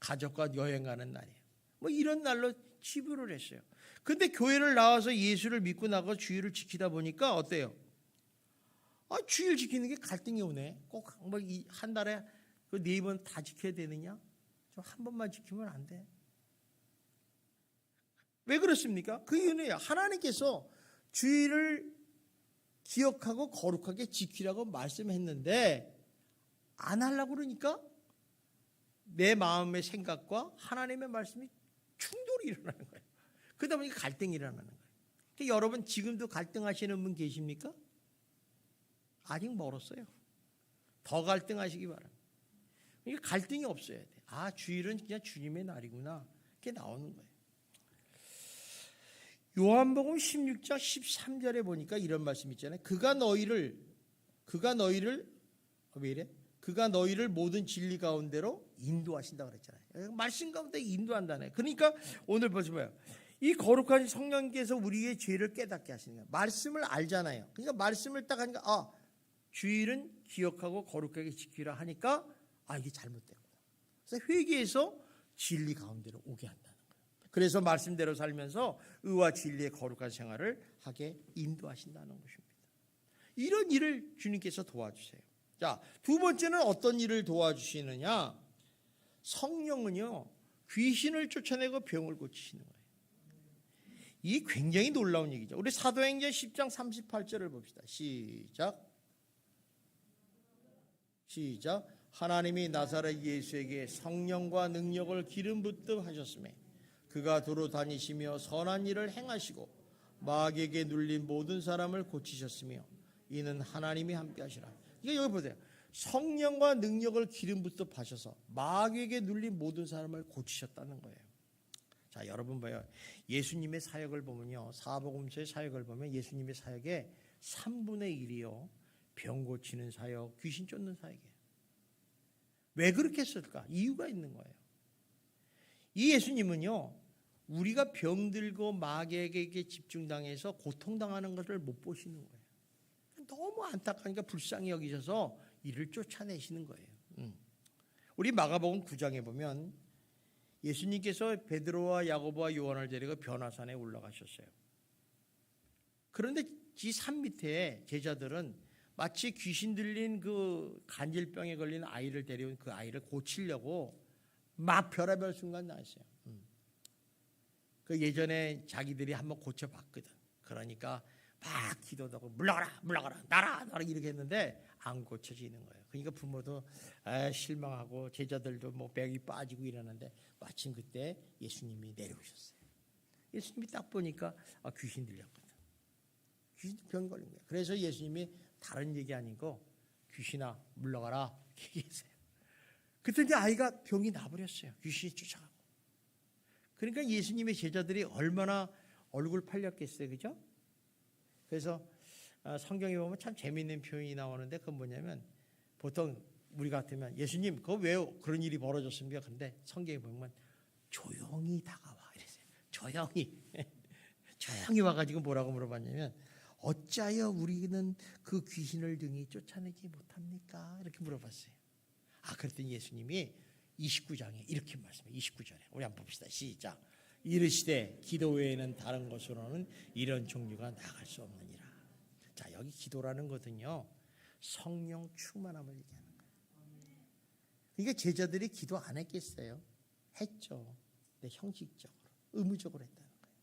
가족과 여행 가는 날이에요. 뭐 이런 날로 치부를 했어요. 근데 교회를 나와서 예수를 믿고 나가 주일을 지키다 보니까 어때요? 아, 주일 지키는 게 갈등이 오네. 꼭 뭐 한 달에 그 4번 다 지켜야 되느냐? 좀 한 번만 지키면 안 돼. 왜 그렇습니까? 그 이유는 하나님께서 주일을 기억하고 거룩하게 지키라고 말씀했는데 안 하려고 그러니까 내 마음의 생각과 하나님의 말씀이 충돌이 일어나는 거예요. 그러다 보니까 갈등이 일어나는 거예요. 그러니까 여러분, 지금도 갈등하시는 분 계십니까? 아직 멀었어요. 더 갈등하시기 바랍니다. 그러니까 갈등이 없어야 돼. 아, 주일은 그냥 주님의 날이구나. 그게 나오는 거예요. 요한복음 16장 13절에 보니까 이런 말씀 있잖아요. 그가 너희를 왜 이래? 그가 너희를 모든 진리 가운데로 인도하신다 그랬잖아요. 말씀 가운데 인도한다네. 그러니까 오늘 보시면 이 거룩한 성령께서 우리의 죄를 깨닫게 하시는 거예요. 말씀을 알잖아요. 그러니까 말씀을 딱 하니까, 아, 주일은 기억하고 거룩하게 지키라 하니까, 아, 이게 잘못됐구나. 그래서 회개해서 진리 가운데로 오게 한다는 거예요. 그래서 말씀대로 살면서 의와 진리의 거룩한 생활을 하게 인도하신다는 것입니다. 이런 일을 주님께서 도와주세요. 자, 두 번째는 어떤 일을 도와주시느냐? 성령은요, 귀신을 쫓아내고 병을 고치시는 거예요. 이 굉장히 놀라운 얘기죠. 우리 사도행전 10장 38절을 봅시다. 시작. 하나님이 나사렛 예수에게 성령과 능력을 기름 붓듯 하셨으며 그가 도로 다니시며 선한 일을 행하시고 마귀에게 눌린 모든 사람을 고치셨으며 이는 하나님이 함께 하시라. 이게 여기 보세요. 성령과 능력을 기름 붓듯 하셔서 마귀에게 눌린 모든 사람을 고치셨다는 거예요. 자, 여러분 봐요. 예수님의 사역을 보면요, 사복음서의 사역을 보면 예수님의 사역의 3분의 1이요 병 고치는 사역, 귀신 쫓는 사역이에요. 왜 그렇게 했을까? 이유가 있는 거예요. 이 예수님은요, 우리가 병들고 마귀에게 집중당해서 고통당하는 것을 못 보시는 거예요. 너무 안타까우니까 불쌍히 여기셔서 이를 쫓아내시는 거예요. 우리 마가복음 9장에 보면 예수님께서 베드로와 야고보와 요한을 데리고 변화산에 올라가셨어요. 그런데 이 산 밑에 제자들은 마치 귀신 들린 그 간질병에 걸린 아이를 데려온 그 아이를 고치려고 막 별의별 순간 나왔어요. 그 예전에 자기들이 한번 고쳐봤거든. 그러니까 막 기도하고 물러가라 물러가라 나라 이렇게 했는데 안 고쳐지는 거예요. 그러니까 부모도 실망하고 제자들도 뭐 벽이 빠지고 이러는데 마침 그때 예수님이 내려오셨어요. 예수님이 딱 보니까 귀신 들렸거든. 귀신 병 걸린 거예요. 그래서 예수님이 다른 얘기 아니고 귀신아 물러가라 얘기했어요. 그때 이제 아이가 병이 나버렸어요. 귀신이 쫓아가고. 그러니까 예수님의 제자들이 얼마나 얼굴 팔렸겠어요. 그죠? 그래서 성경에 보면 참 재미있는 표현이 나오는데 그건 뭐냐면 보통 우리 같으면 예수님 그거 왜 그런 일이 벌어졌습니까? 근데 성경에 보면 조용히 다가와 이랬어요. 조용히 와가지고 뭐라고 물어봤냐면 어찌하여 우리는 그 귀신을 등이 쫓아내지 못합니까? 이렇게 물어봤어요. 그랬더니 예수님이 29장에 이렇게 말씀해요. 29절에 우리 한번 봅시다. 시작. 이르시되 기도 외에는 다른 것으로는 이런 종류가 나갈 수 없느니라. 자, 여기 기도라는 것은요 성령 충만함을 얘기하는 거예요. 그러니까 제자들이 기도 안 했겠어요? 했죠. 근데 형식적으로 의무적으로 했다는 거예요.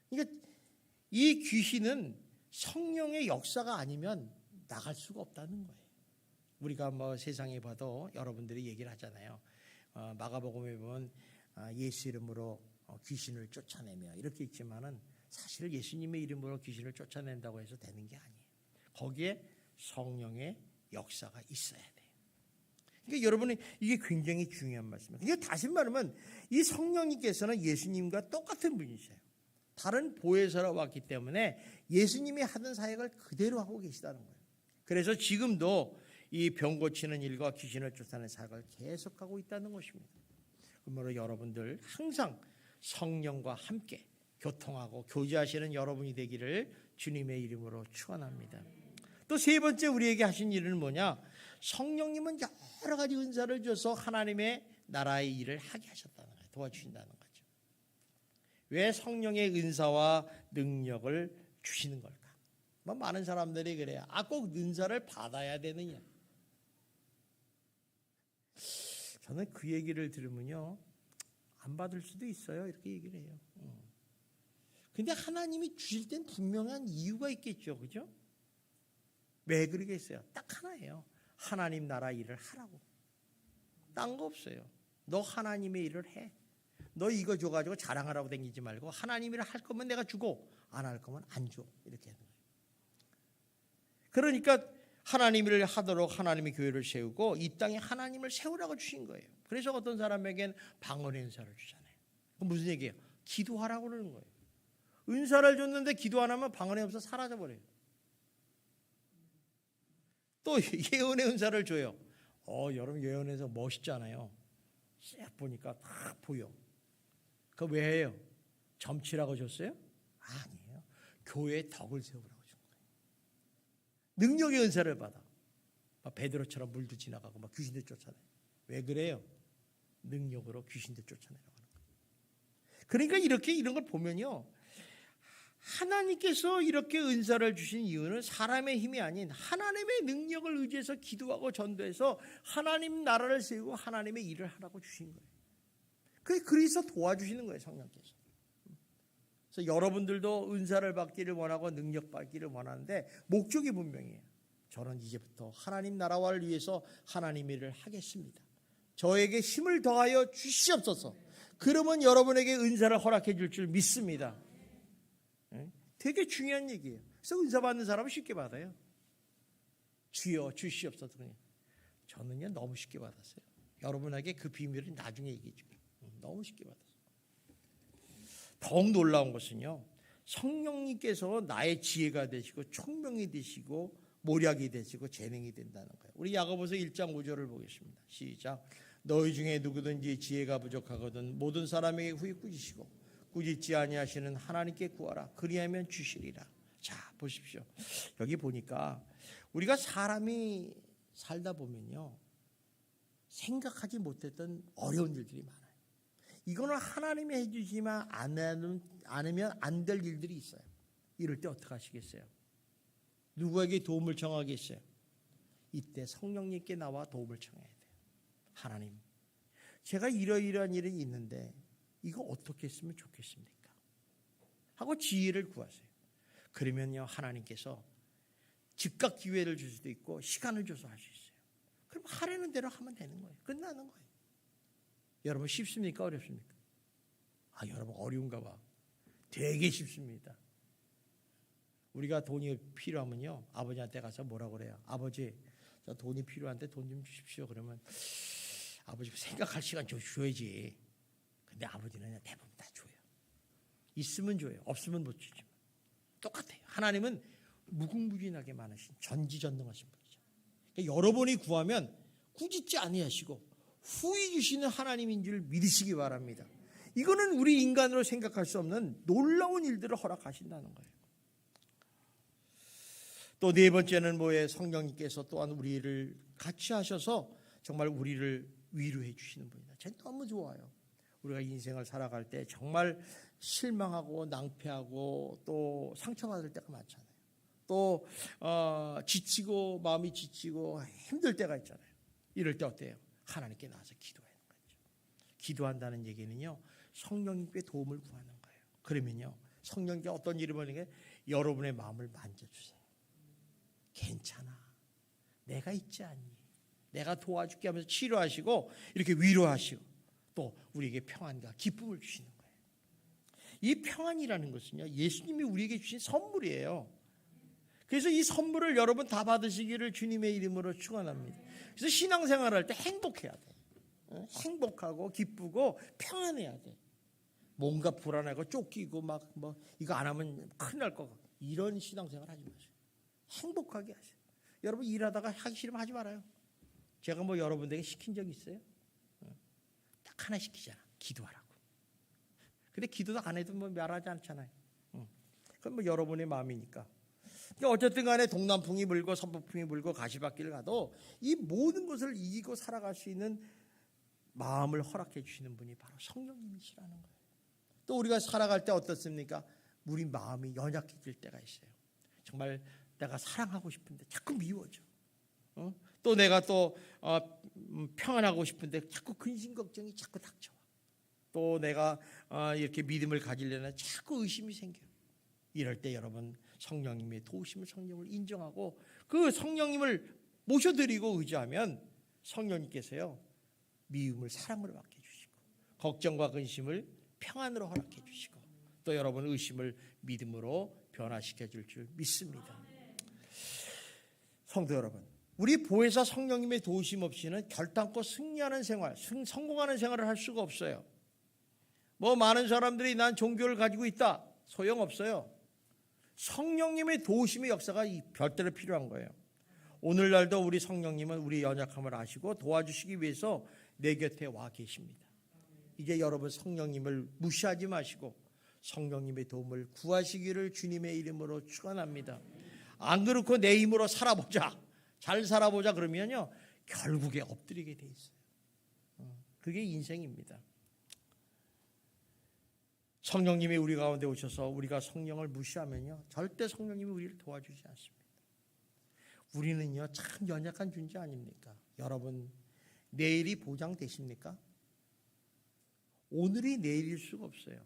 그러니까 이 귀신은 성령의 역사가 아니면 나갈 수가 없다는 거예요. 우리가 뭐 세상에 봐도 여러분들이 얘기를 하잖아요. 마가복음에 보면 예수 이름으로 귀신을 쫓아내며 이렇게 있지만은 사실 예수님의 이름으로 귀신을 쫓아낸다고 해서 되는 게 아니에요. 거기에 성령의 역사가 있어야 돼요. 그러니까 여러분이 이게 굉장히 중요한 말씀이에요. 그러니까 다시 말하면 이 성령님께서는 예수님과 똑같은 분이세요. 다른 보혜사로 왔기 때문에 예수님이 하던 사역을 그대로 하고 계시다는 거예요. 그래서 지금도 이 병 고치는 일과 귀신을 쫓아내는 사역을 계속하고 있다는 것입니다. 그러므로 여러분들 항상 성령과 함께 교통하고 교제하시는 여러분이 되기를 주님의 이름으로 축원합니다. 또 세 번째 우리에게 하신 일은 뭐냐? 성령님은 여러 가지 은사를 줘서 하나님의 나라의 일을 하게 하셨다는 거예요. 도와주신다는 거죠. 왜 성령의 은사와 능력을 주시는 걸까? 뭐 많은 사람들이 그래요. 꼭 은사를 받아야 되느냐? 저는 그 얘기를 들으면요 안 받을 수도 있어요. 이렇게 얘기를 해요. 근데 하나님이 주실 땐 분명한 이유가 있겠죠. 그죠? 왜 그러겠어요? 딱 하나예요. 하나님 나라 일을 하라고. 딴 거 없어요. 너 하나님의 일을 해. 너 이거 줘가지고 자랑하라고 다니지 말고 하나님 일을 할 거면 내가 주고 안 할 거면 안 줘. 이렇게 하는 거예요. 그러니까 하나님 일을 하도록 하나님의 교회를 세우고 이 땅에 하나님을 세우라고 주신 거예요. 그래서 어떤 사람에겐 방언의 은사를 주잖아요. 그럼 무슨 얘기예요? 기도하라고 그러는 거예요. 은사를 줬는데 기도 안 하면 방언의 은사 사라져버려요. 또 예언의 은사를 줘요. 여러분 예언의 은사 멋있잖아요. 싹 보니까 다 보여. 그거 왜 해요? 점치라고 줬어요? 아니에요. 교회의 덕을 세우라고 준 거예요. 능력의 은사를 받아. 베드로처럼 물도 지나가고 막 귀신들 쫓아내. 왜 그래요? 능력으로 귀신들 쫓아내라고 하는 거예요. 그러니까 이런 걸 보면요. 하나님께서 이렇게 은사를 주신 이유는 사람의 힘이 아닌 하나님의 능력을 의지해서 기도하고 전도해서 하나님 나라를 세우고 하나님의 일을 하라고 주신 거예요. 그래서 도와주시는 거예요, 성령께서. 그래서 여러분들도 은사를 받기를 원하고 능력 받기를 원하는데 목적이 분명해요. 저는 이제부터 하나님 나라화를 위해서 하나님 일을 하겠습니다. 저에게 힘을 더하여 주시옵소서. 그러면 여러분에게 은사를 허락해 줄 줄 믿습니다. 되게 중요한 얘기예요. 그래서 은사 받는 사람은 쉽게 받아요. 주여 주시옵소서. 저는요 너무 쉽게 받았어요. 여러분에게 그 비밀을 나중에 얘기해 줄게요. 너무 쉽게 받았어요. 더욱 놀라운 것은요 성령님께서 나의 지혜가 되시고 총명이 되시고 모략이 되시고 재능이 된다는 거예요. 우리 야고보서 1장 5절을 보겠습니다. 시작. 너희 중에 누구든지 지혜가 부족하거든 모든 사람에게 후히 꾸짖으시고 꾸짖지 아니하시는 하나님께 구하라. 그리하면 주시리라. 자, 보십시오. 여기 보니까 우리가 사람이 살다 보면요, 생각하지 못했던 어려운 일들이 많아요. 이거는 하나님이 해주시면 않으면 안 될 일들이 있어요. 이럴 때 어떻게 하시겠어요? 누구에게 도움을 청하겠어요? 이때 성령님께 나와 도움을 청해야 돼요. 하나님, 제가 이러이러한 일이 있는데 이거 어떻게 했으면 좋겠습니까? 하고 지혜를 구하세요. 그러면요, 하나님께서 즉각 기회를 줄 수도 있고 시간을 줘서 할 수 있어요. 그럼 하라는 대로 하면 되는 거예요. 끝나는 거예요. 여러분 쉽습니까? 어렵습니까? 여러분 어려운가 봐. 되게 쉽습니다. 우리가 돈이 필요하면요, 아버지한테 가서 뭐라고 그래요? 아버지, 저 돈이 필요한데 돈 좀 주십시오. 그러면 아버지 생각할 시간 좀 줘야지. 근데 아버지는 그냥 대부분 다 줘요. 있으면 줘요. 없으면 못 주지만. 똑같아요. 하나님은 무궁무진하게 많으신 전지전능하신 분이죠. 그러니까 여러분이 구하면 꾸짖지 아니하시고 후히 주시는 하나님인 줄 믿으시기 바랍니다. 이거는 우리 인간으로 생각할 수 없는 놀라운 일들을 허락하신다는 거예요. 또 네 번째는 뭐예요? 성령님께서 또한 우리를 같이 하셔서 정말 우리를 위로해 주시는 분이다. 전 너무 좋아요. 우리가 인생을 살아갈 때 정말 실망하고 낭패하고 또 상처받을 때가 많잖아요. 또 지치고 마음이 지치고 힘들 때가 있잖아요. 이럴 때 어때요? 하나님께 나와서 기도하는 거죠. 기도한다는 얘기는요, 성령님께 도움을 구하는 거예요. 그러면요, 성령님께 어떤 일이 벌리게 여러분의 마음을 만져주세요. 괜찮아, 내가 있지 않니? 내가 도와줄게 하면서 치료하시고 이렇게 위로하시고 또 우리에게 평안과 기쁨을 주시는 거예요. 이 평안이라는 것은요, 예수님이 우리에게 주신 선물이에요. 그래서 이 선물을 여러분 다 받으시기를 주님의 이름으로 축원합니다. 그래서 신앙생활할 때 행복해야 돼. 행복하고 기쁘고 평안해야 돼. 뭔가 불안하고 쫓기고 막 이거 안 하면 큰일 날 것 같고 이런 신앙생활 하지 마세요. 행복하게 하세요. 여러분 일하다가 하기 싫으면 하지 말아요. 제가 여러분들에게 시킨 적 있어요? 딱 하나 시키잖아. 기도하라고. 근데 기도도 안 해도 말하지 않잖아요. 그건 여러분의 마음이니까. 어쨌든 간에 동남풍이 불고 서북풍이 불고 가시밭길을 가도 이 모든 것을 이기고 살아갈 수 있는 마음을 허락해 주시는 분이 바로 성령님이시라는 거예요. 또 우리가 살아갈 때 어떻습니까? 우리 마음이 연약해질 때가 있어요. 정말 내가 사랑하고 싶은데 자꾸 미워져. 또 내가 또 평안하고 싶은데 자꾸 근심 걱정이 자꾸 닥쳐와. 또 내가 이렇게 믿음을 가지려면 자꾸 의심이 생겨요. 이럴 때 여러분 성령님의 도우심을 성령을 인정하고 그 성령님을 모셔드리고 의지하면 성령님께서요 미움을 사랑으로 바꿔주시고 걱정과 근심을 평안으로 허락해 주시고 또 여러분 의심을 믿음으로 변화시켜 줄 줄 믿습니다. 성도 여러분, 우리 보혜사 성령님의 도우심 없이는 결단코 승리하는 생활, 성공하는 생활을 할 수가 없어요. 많은 사람들이 난 종교를 가지고 있다. 소용없어요. 성령님의 도우심의 역사가 별도로 필요한 거예요. 오늘날도 우리 성령님은 우리 연약함을 아시고 도와주시기 위해서 내 곁에 와 계십니다. 이제 여러분 성령님을 무시하지 마시고 성령님의 도움을 구하시기를 주님의 이름으로 축원합니다. 안 그렇고 내 힘으로 살아보자, 잘 살아보자 그러면요 결국에 엎드리게 돼 있어요. 그게 인생입니다. 성령님이 우리 가운데 오셔서 우리가 성령을 무시하면요 절대 성령님이 우리를 도와주지 않습니다. 우리는요 참 연약한 존재 아닙니까? 여러분 내일이 보장되십니까? 오늘이 내일일 수가 없어요.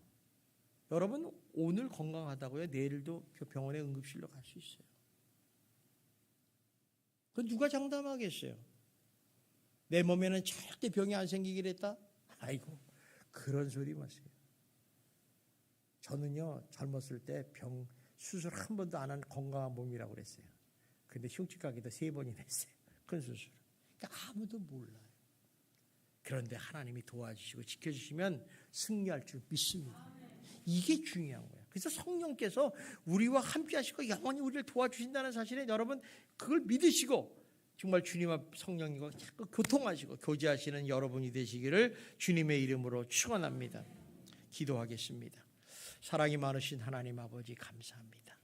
여러분 오늘 건강하다고요 내일도 병원에 응급실로 갈 수 있어요. 그건 누가 장담하겠어요? 내 몸에는 절대 병이 안 생기기를 했다? 아이고 그런 소리 마세요. 저는요 젊었을 때 수술 한 번도 안 한 건강한 몸이라고 그랬어요. 근데 흉측 가기도 3번이나 했어요. 큰 수술. 그러니까 아무도 몰라요. 그런데 하나님이 도와주시고 지켜주시면 승리할 줄 믿습니다. 이게 중요한 거예요. 그래서 성령께서 우리와 함께 하시고 영원히 우리를 도와주신다는 사실에 여러분 그걸 믿으시고 정말 주님 앞 성령님과 자꾸 교통하시고 교제하시는 여러분이 되시기를 주님의 이름으로 축원합니다. 기도하겠습니다. 사랑이 많으신 하나님 아버지 감사합니다.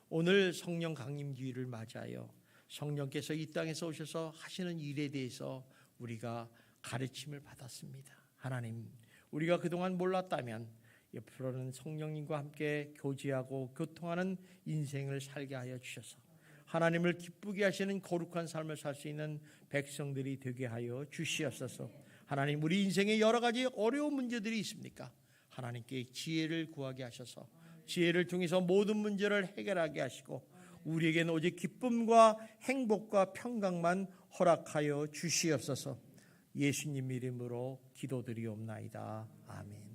오늘 성령 강림주의를 맞아요. 성령께서 이 땅에서 오셔서 하시는 일에 대해서 우리가 가르침을 받았습니다. 하나님, 우리가 그동안 몰랐다면 옆으로는 성령님과 함께 교제하고 교통하는 인생을 살게 하여 주셔서 하나님을 기쁘게 하시는 거룩한 삶을 살 수 있는 백성들이 되게 하여 주시옵소서. 하나님, 우리 인생에 여러 가지 어려운 문제들이 있습니까? 하나님께 지혜를 구하게 하셔서 지혜를 통해서 모든 문제를 해결하게 하시고 우리에게는 오직 기쁨과 행복과 평강만 허락하여 주시옵소서. 예수님 이름으로 기도드리옵나이다. 아멘.